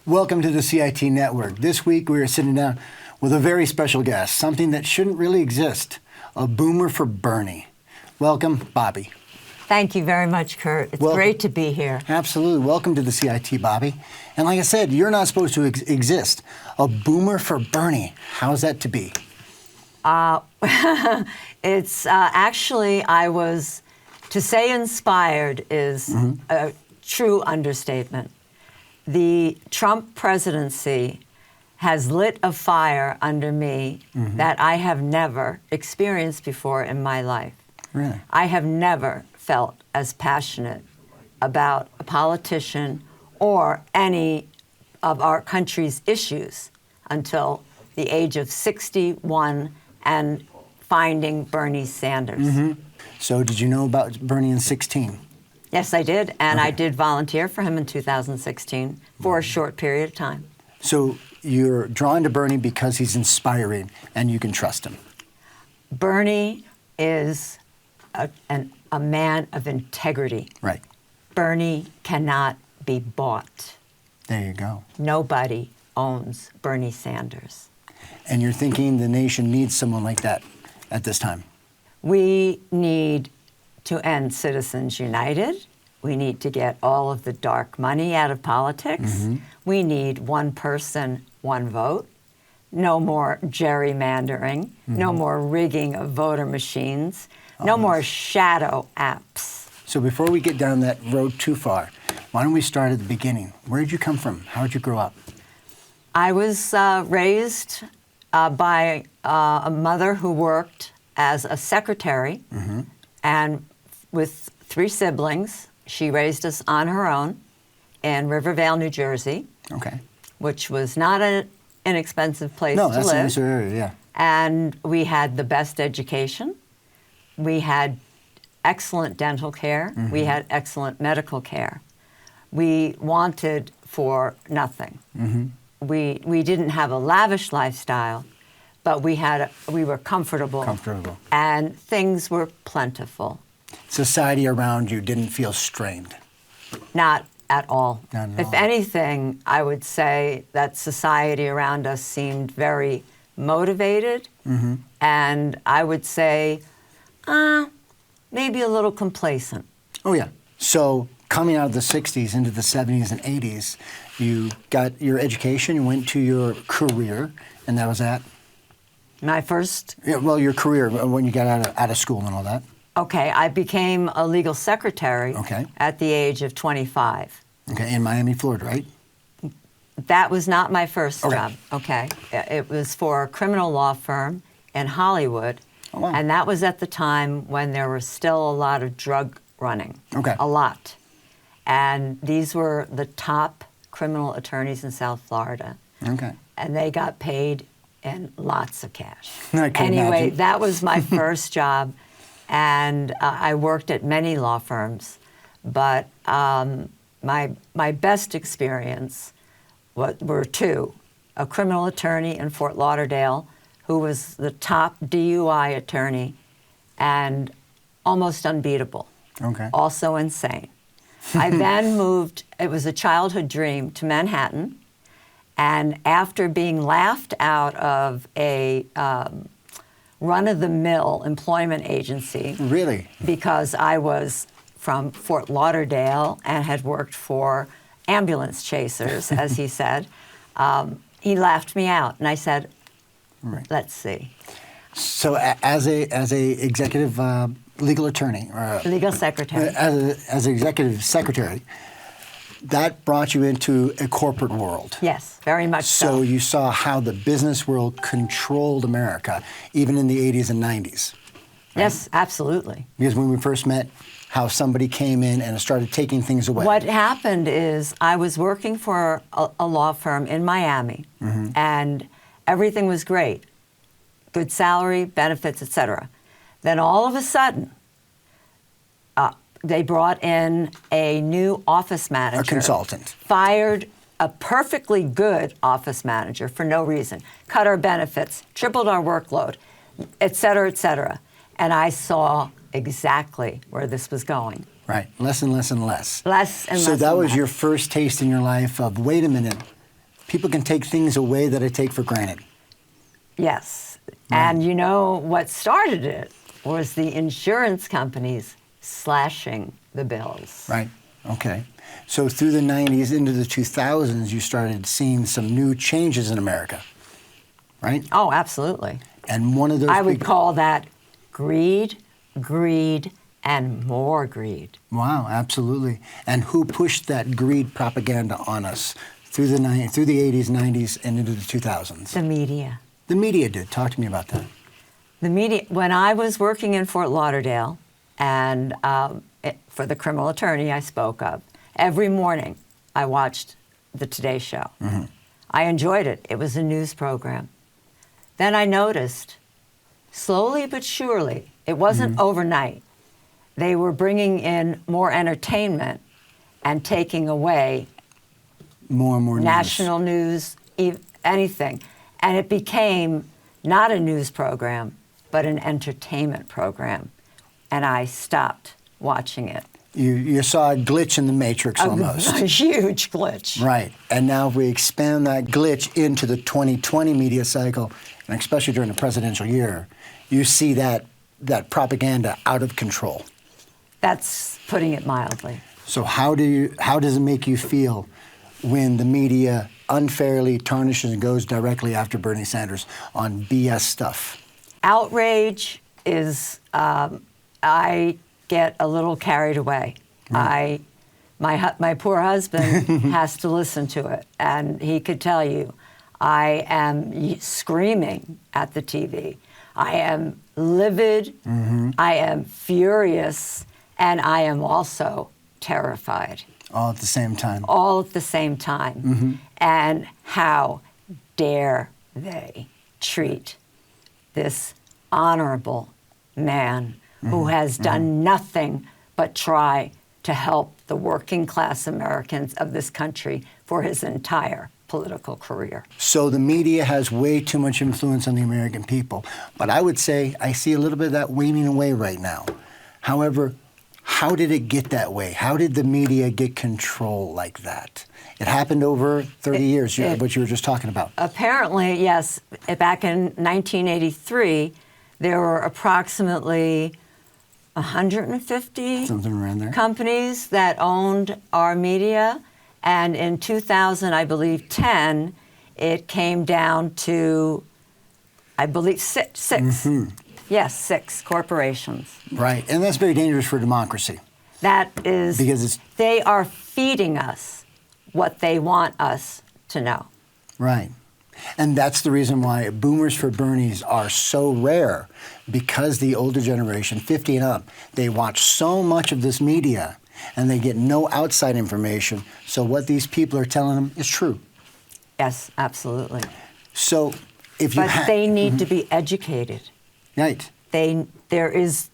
Welcome to the CiT Network. This week we are sitting down with a very special guest, something that shouldn't really exist, a boomer for Bernie. Welcome, Bobbie. Thank you very much, Curt. It's great to be here. Absolutely. Welcome to the CiT, Bobbie. And like I said, you're not supposed to exist. A boomer for Bernie. How's that to be? It's actually, to say inspired is a true understatement. The Trump presidency has lit a fire under me that I have never experienced before in my life. Really? I have never felt as passionate about a politician or any of our country's issues until the age of 61 and finding Bernie Sanders. So did you know about Bernie in 16? Yes, I did, and I did volunteer for him in 2016 for a short period of time. So you're drawn to Bernie because he's inspiring and you can trust him. Bernie is a man of integrity. Right. Bernie cannot be bought. There you go. Nobody owns Bernie Sanders. And you're thinking the nation needs someone like that at this time? We need to end Citizens United. We need to get all of the dark money out of politics. We need one person, one vote. No more gerrymandering. No more rigging of voter machines. No more shadow apps. So before we get down that road too far, why don't we start at the beginning? Where did you come from? How did you grow up? I was raised by a mother who worked as a secretary, and with 3 siblings. She raised us on her own in Rivervale, New Jersey, which was not an inexpensive place to live. No, that's a nice area, yeah. And we had the best education. We had excellent dental care. We had excellent medical care. We wanted for nothing. We didn't have a lavish lifestyle, but we were comfortable. And things were plentiful. Society around you didn't feel strained? Not at all. Not at all. If anything, I would say that society around us seemed very motivated, and I would say maybe a little complacent. Oh, yeah. So coming out of the 60s into the 70s and 80s, you got your education, you went to your career, and that was that? My first? Yeah, well, your career, when you got out of school and all that. Okay, I became a legal secretary at the age of 25. Okay, in Miami, Florida, right? That was not my first job, It was for a criminal law firm in Hollywood, and that was at the time when there was still a lot of drug running, a lot. And these were the top criminal attorneys in South Florida, and they got paid in lots of cash. Anyway, that was my first job. And I worked at many law firms, but my best experience were 2. A criminal attorney in Fort Lauderdale who was the top DUI attorney and almost unbeatable, also insane. I then moved, it was a childhood dream, to Manhattan, and after being laughed out of a run-of-the-mill employment agency. Really? Because I was from Fort Lauderdale and had worked for ambulance chasers, as he said. He laughed me out, and I said, let's see. So as a executive legal attorney, or legal secretary, as an executive secretary, that brought you into a corporate world. Yes, very much so. So you saw how the business world controlled America, even in the 80s and 90s. Right? Yes, absolutely. Because when we first met, how somebody came in and started taking things away. What happened is I was working for a law firm in Miami, and everything was great. Good salary, benefits, etc. Then all of a sudden, they brought in a new office manager. A consultant. Fired a perfectly good office manager for no reason. Cut our benefits, tripled our workload, et cetera, et cetera. And I saw exactly where this was going. Right, less and less and less. Less and less. So that and was less. your first taste in your life of, wait a minute, people can take things away that I take for granted. Yes. Right. And you know what started it was the insurance companies slashing the bills. Right. Okay. So through the 90s into the 2000s, you started seeing some new changes in America, right? Oh, absolutely. And one of those I would call that greed, and more greed. Wow, absolutely. And who pushed that greed propaganda on us through the 80s, 90s, and into the 2000s? The media. The media did. Talk to me about that. The media. When I was working in Fort Lauderdale, and for the criminal attorney I spoke of, every morning I watched the Today Show. Mm-hmm. I enjoyed it. It was a news program. Then I noticed, slowly but surely, it wasn't overnight, they were bringing in more entertainment and taking away more and more national news, anything. And it became not a news program, but an entertainment program. And I stopped watching it. You saw a glitch in the matrix almost. A huge glitch. Right. And now if we expand that glitch into the 2020 media cycle, and especially during the presidential year, you see that propaganda out of control. That's putting it mildly. So how does it make you feel when the media unfairly tarnishes and goes directly after Bernie Sanders on BS stuff? Outrage is, I get a little carried away. My poor husband has to listen to it, and he could tell you, I am screaming at the TV. I am livid, I am furious, and I am also terrified. All at the same time. All at the same time. And how dare they treat this honorable man who has done nothing but try to help the working class Americans of this country for his entire political career. So the media has way too much influence on the American people. But I would say I see a little bit of that waning away right now. However, how did it get that way? How did the media get control like that? It happened over 30 years, what you were just talking about. Apparently, yes. Back in 1983, there were approximately 150 something around there companies that owned our media. And in 2000, I believe 10, it came down to, I believe, six. Yes, 6 corporations. Right, and that's very dangerous for democracy. That is, because they are feeding us what they want us to know. Right. And that's the reason why boomers for Bernies are so rare, because the older generation, 50 and up, they watch so much of this media and they get no outside information. So what these people are telling them is true. Yes, absolutely. So if you But they need to be educated. Right. There is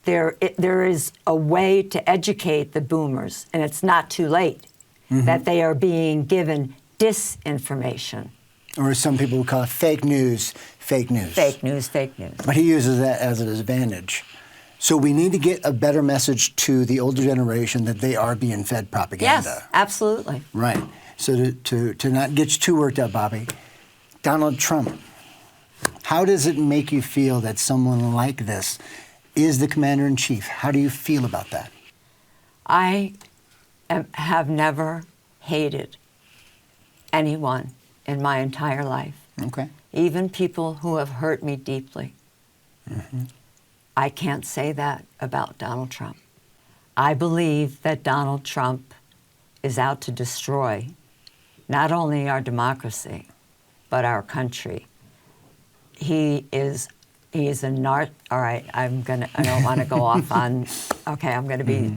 a way to educate the boomers, and it's not too late, that they are being given disinformation. Or some people would call it fake news. Fake news. But he uses that as an advantage. So we need to get a better message to the older generation that they are being fed propaganda. Yes, absolutely. Right. So to not get you too worked up, Bobbie, Donald Trump, how does it make you feel that someone like this is the commander-in-chief? How do you feel about that? I have never hated anyone in my entire life. Okay. Even people who have hurt me deeply. I can't say that about Donald Trump. I believe that Donald Trump is out to destroy not only our democracy, but our country. He is a all right, I don't want to go off on, okay, I'm going to be,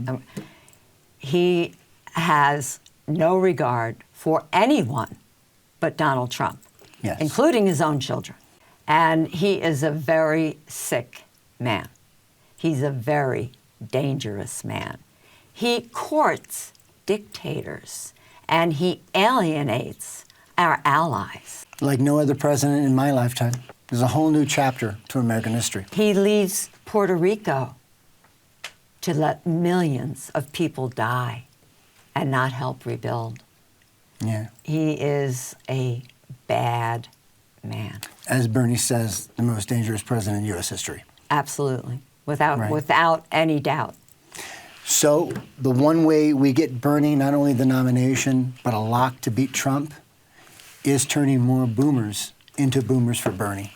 he has no regard for anyone but Donald Trump, including his own children. And he is a very sick man. He's a very dangerous man. He courts dictators, and he alienates our allies. Like no other president in my lifetime. There's a whole new chapter to American history. He leaves Puerto Rico to let millions of people die and not help rebuild. Yeah. He is a bad man. As Bernie says, the most dangerous president in U.S. history. Absolutely, without any doubt. So the one way we get Bernie not only the nomination, but a lock to beat Trump, is turning more boomers into boomers for Bernie.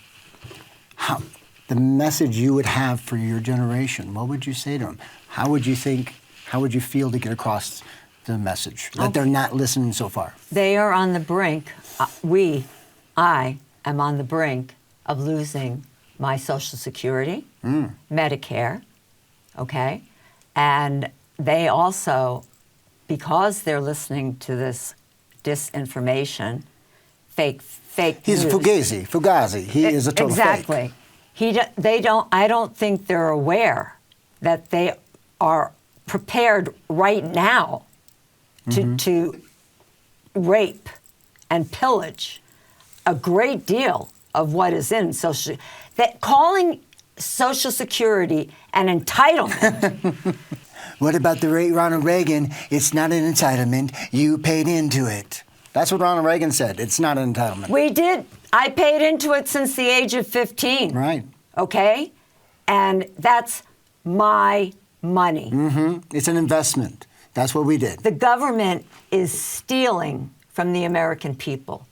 The message you would have for your generation, what would you say to them? How would you feel to get across the message that they're not listening so far? They are on the brink. I am on the brink of losing my Social Security, Medicare, okay? And they also, because they're listening to this disinformation, fake He's news. Fugazi. He is a total exactly. fake. I don't think they're aware that they are prepared right now to rape and pillage a great deal of what is in Social. That calling Social Security an entitlement. What about the rate Ronald Reagan? It's not an entitlement. You paid into it. That's what Ronald Reagan said. It's not an entitlement. We did. I paid into it since the age of 15. Right. Okay? And that's my money. It's an investment. That's what we did. The government is stealing from the American people.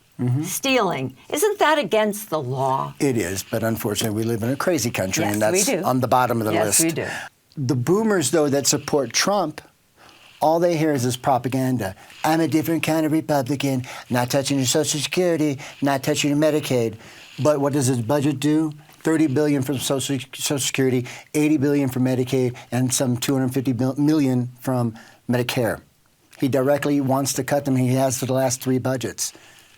Stealing. Isn't that against the law? It is, but unfortunately we live in a crazy country, Yes, and that's we do. on the bottom of the list. Yes, we do. The boomers, though, that support Trump, all they hear is this propaganda. I'm a different kind of Republican, not touching your Social Security, not touching your Medicaid. But what does his budget do? $30 billion from Social Security, $80 billion from Medicaid, and some $250 million from Medicare. He directly wants to cut them. He has for the last 3 budgets.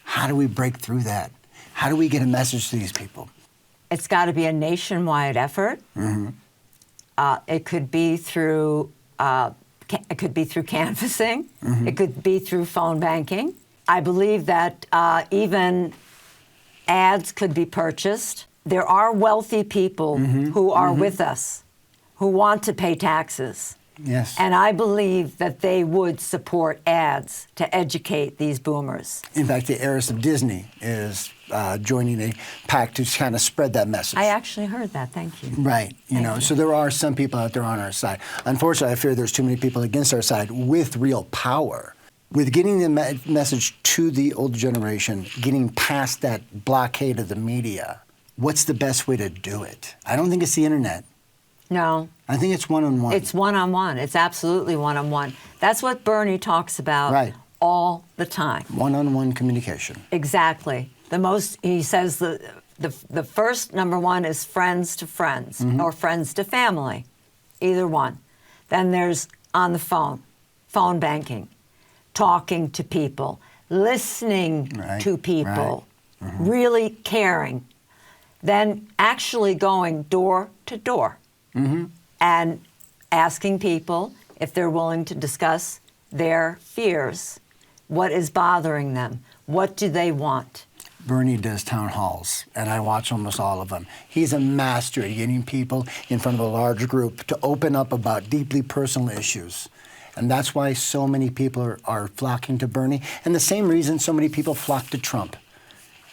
How do we break through that? How do we get a message to these people? It's got to be a nationwide effort. It could be through canvassing. It could be through phone banking. I believe that even ads could be purchased. There are wealthy people who are with us, who want to pay taxes. Yes. And I believe that they would support ads to educate these boomers. In fact, the heiress of Disney is joining a pact to kind of spread that message. I actually heard that. Thank you. Right. So there are some people out there on our side. Unfortunately, I fear there's too many people against our side with real power. With getting the message to the older generation, getting past that blockade of the media, what's the best way to do it? I don't think it's the internet. No. I think it's one-on-one. It's one-on-one. It's absolutely one-on-one. That's what Bernie talks about all the time. One-on-one communication. Exactly. He says the first number one is friends to friends or friends to family, either one. Then there's on the phone banking, talking to people, listening to people, really caring. Then actually going door to door. And asking people if they're willing to discuss their fears. What is bothering them? What do they want? Bernie does town halls, and I watch almost all of them. He's a master at getting people in front of a large group to open up about deeply personal issues. And that's why so many people are flocking to Bernie. And the same reason so many people flock to Trump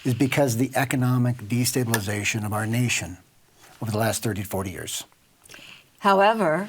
is because of the economic destabilization of our nation over the last 30 to 40 years. However,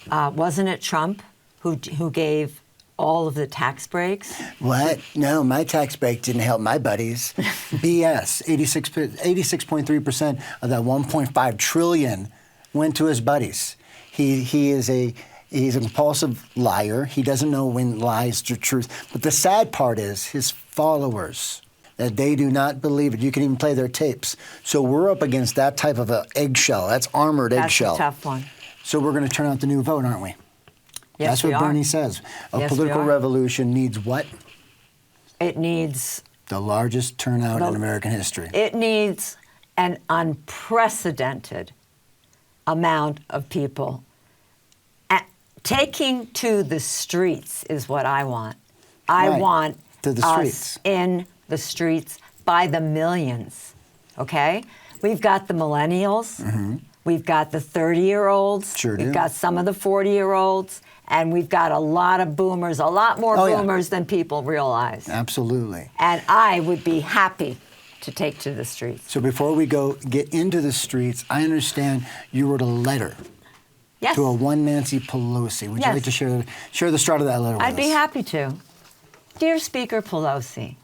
wasn't it Trump who gave all of the tax breaks? What? No, my tax break didn't help my buddies. BS. 86.3% of that 1.5 trillion went to his buddies. He's a compulsive liar. He doesn't know when lies are truth. But the sad part is his followers, that they do not believe it. You can even play their tapes. So we're up against that type of an eggshell. That's armored eggshell. That's a tough one. So we're going to turn out the new vote, aren't we? Yes, That's what Bernie says. A political revolution needs what? It needs the largest turnout in American history. It needs an unprecedented amount of people. Taking to the streets is what I want. I want to the us in the streets by the millions, okay? We've got the millennials We've got the 30-year-olds. Sure do. We've got some of the 40-year-olds. And we've got a lot of boomers, a lot more boomers than people realize. Absolutely. And I would be happy to take to the streets. So before we get into the streets, I understand you wrote a letter to a one Nancy Pelosi. Would you like to share the start of that letter with us? I'd be happy to. Dear Speaker Pelosi,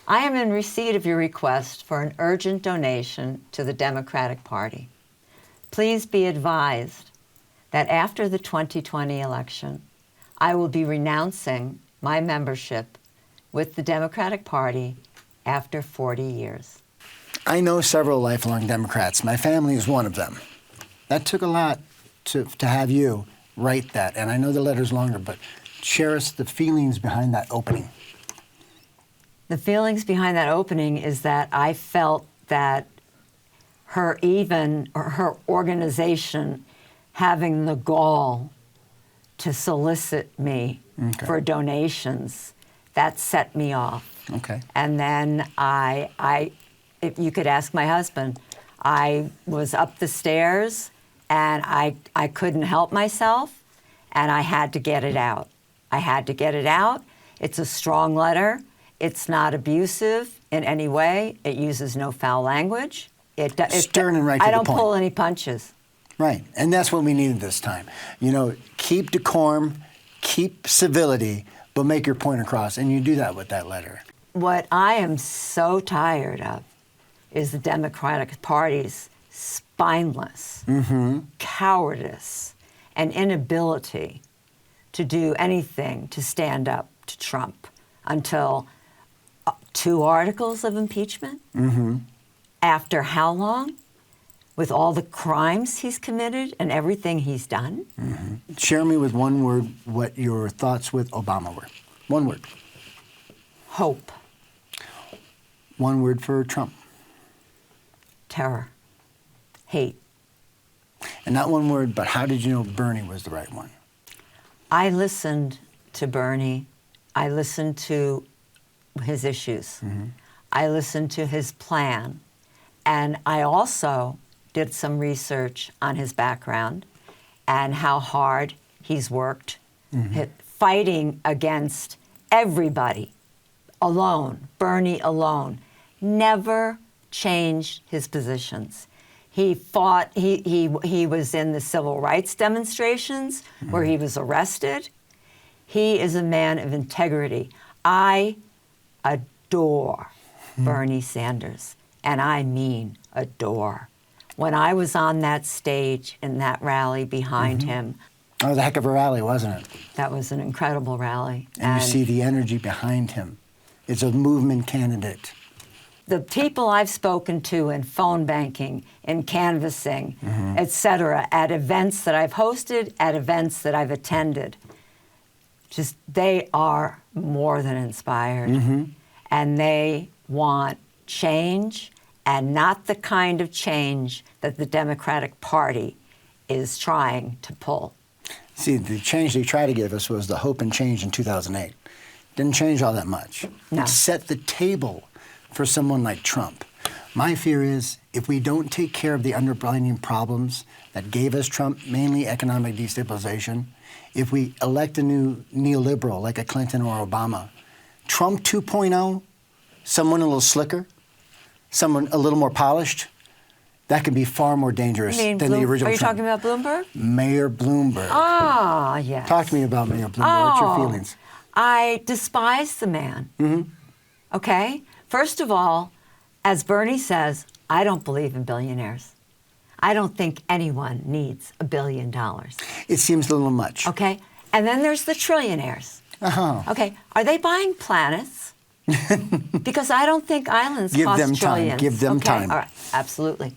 I am in receipt of your request for an urgent donation to the Democratic Party. Please be advised that after the 2020 election, I will be renouncing my membership with the Democratic Party after 40 years. I know several lifelong Democrats. My family is one of them. That took a lot to have you write that, and I know the letter's longer, but share us the feelings behind that opening. The feelings behind that opening is that I felt that her organization having the gall to solicit me for donations, that set me off. Okay. And then if you could ask my husband, I was up the stairs and I couldn't help myself and I had to get it out. I had to get it out. It's a strong letter. It's not abusive in any way. It uses no foul language. Stern and right to the point. I don't pull any punches. Right, and that's what we needed this time. You know, keep decorum, keep civility, but make your point across, and you do that with that letter. What I am so tired of is the Democratic Party's spineless cowardice and inability to do anything to stand up to Trump until 2 articles of impeachment? After how long? With all the crimes he's committed and everything he's done? Share me with one word what your thoughts with Obama were. One word. Hope. One word for Trump. Terror. Hate. And not one word, but how did you know Bernie was the right one? I listened to Bernie. I listened to his issues. I listened to his plan. And I also did some research on his background and how hard he's worked, fighting against everybody alone, Bernie alone, never changed his positions. He fought, he was in the civil rights demonstrations where he was arrested. He is a man of integrity. I adore Bernie Sanders, and I mean adore. When I was on that stage in that rally behind him. It was a heck of a rally, wasn't it? That was an incredible rally. And you see the energy behind him. It's a movement candidate. The people I've spoken to in phone banking, in canvassing, et cetera, at events that I've hosted, at events that I've attended, just they are more than inspired. And they want change, and not the kind of change that the Democratic Party is trying to pull. See, the change they tried to give us was the hope and change in 2008. Didn't change all that much. No. It set the table for someone like Trump. My fear is if we don't take care of the underlying problems that gave us Trump, mainly economic destabilization, if we elect a new neoliberal like a Clinton or Obama, Trump 2.0, someone a little slicker, someone a little more polished, that can be far more dangerous than the original Are you Trump. talking about Bloomberg? Mayor Bloomberg. Ah, yes. Talk to me about Mayor Bloomberg. What's your feelings? I despise the man. Okay? First of all, as Bernie says, I don't believe in billionaires. I don't think anyone needs $1 billion. It seems a little much. Okay? And then there's the trillionaires. Okay, are they buying planets? Because I don't think islands Give cost them trillions. time. Give them time. All right, absolutely.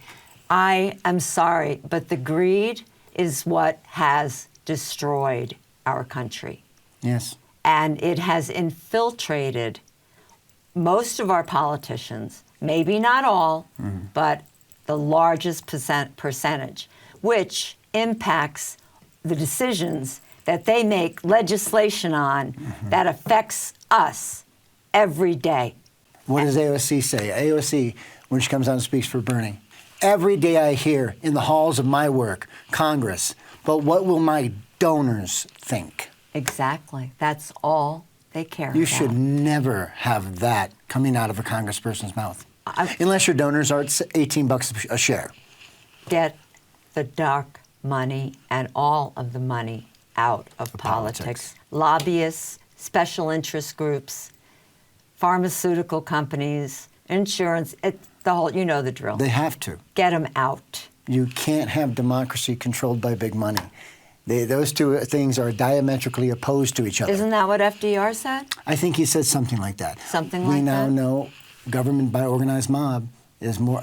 I am sorry, but the greed is what has destroyed our country. Yes. And it has infiltrated most of our politicians, maybe not all, but the largest percentage, which impacts the decisions that they make legislation on that affects us every day. What does AOC say? AOC, when she comes out and speaks for Bernie, Every day I hear in the halls of my work, Congress, but what will my donors think? Exactly. That's all they care about. You should never have that coming out of a congressperson's mouth. Unless your donors are at $18 a share. Get the dark money and all of the money out of politics. Lobbyists, special interest groups, pharmaceutical companies, insurance, the whole, you know the drill. They have to. Get them out. You can't have democracy controlled by big money. Those two things are diametrically opposed to each other. Isn't that what FDR said? I think he said something like that. Something like that? We now know government by organized mob is more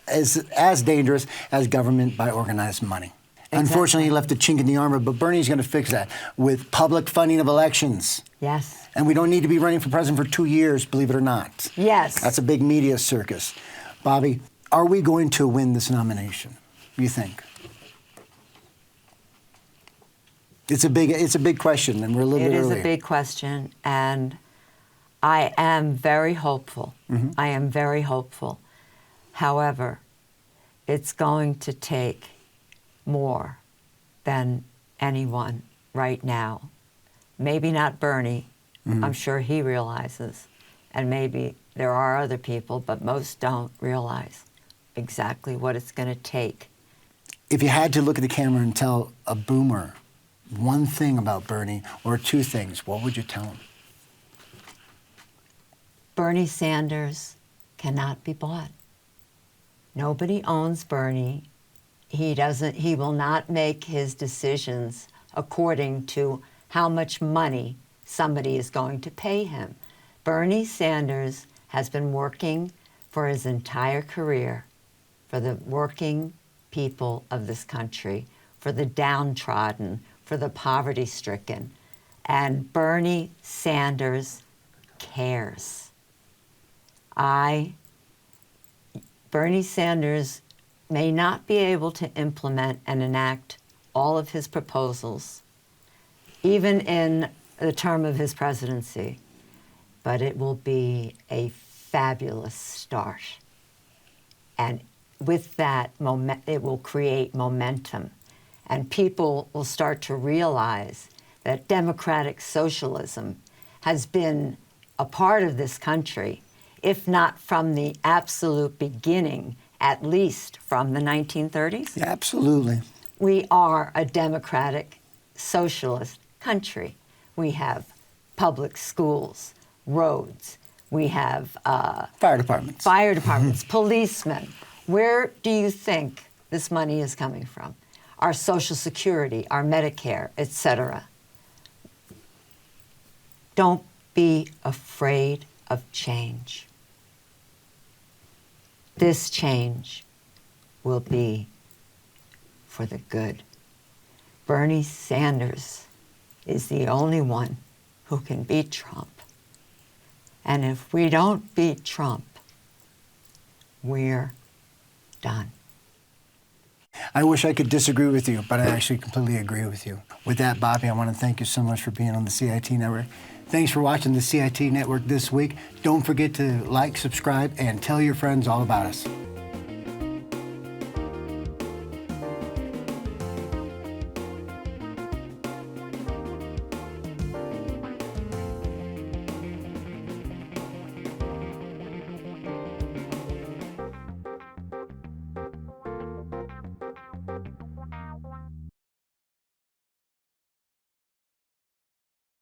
as dangerous as government by organized money. Exactly. Unfortunately, he left a chink in the armor, but Bernie's going to fix that with public funding of elections. Yes. And we don't need to be running for president for 2 years, believe it or not. Yes. That's a big media circus. Bobbie, are we going to win this nomination, you think? It's a big question, and we're a little bit early. It is a big question, and I am very hopeful. Mm-hmm. I am very hopeful. However, it's going to take more than anyone right now. Maybe not Bernie. Mm-hmm. I'm sure he realizes. And maybe there are other people, but most don't realize exactly what it's going to take. If you had to look at the camera and tell a boomer one thing about Bernie, or two things, what would you tell him? Bernie Sanders cannot be bought. Nobody owns Bernie. He will not make his decisions according to how much money somebody is going to pay him. Bernie Sanders has been working for his entire career for the working people of this country, for the downtrodden, for the poverty-stricken. And Bernie Sanders cares. Bernie Sanders may not be able to implement and enact all of his proposals, even in the term of his presidency, but it will be a fabulous start. And with that, it will create momentum. And people will start to realize that democratic socialism has been a part of this country, if not from the absolute beginning, at least from the 1930s. Yeah, absolutely. We are a democratic socialist country. We have public schools, roads, we have fire departments, policemen. Where do you think this money is coming from? Our Social Security, our Medicare, etc. Don't be afraid of change. This change will be for the good. Bernie Sanders is the only one who can beat Trump. And if we don't beat Trump, we're done. I wish I could disagree with you, but I actually completely agree with you. With that, Bobbie, I want to thank you so much for being on the CiT Network. Thanks for watching the CiT Network this week. Don't forget to like, subscribe, and tell your friends all about us.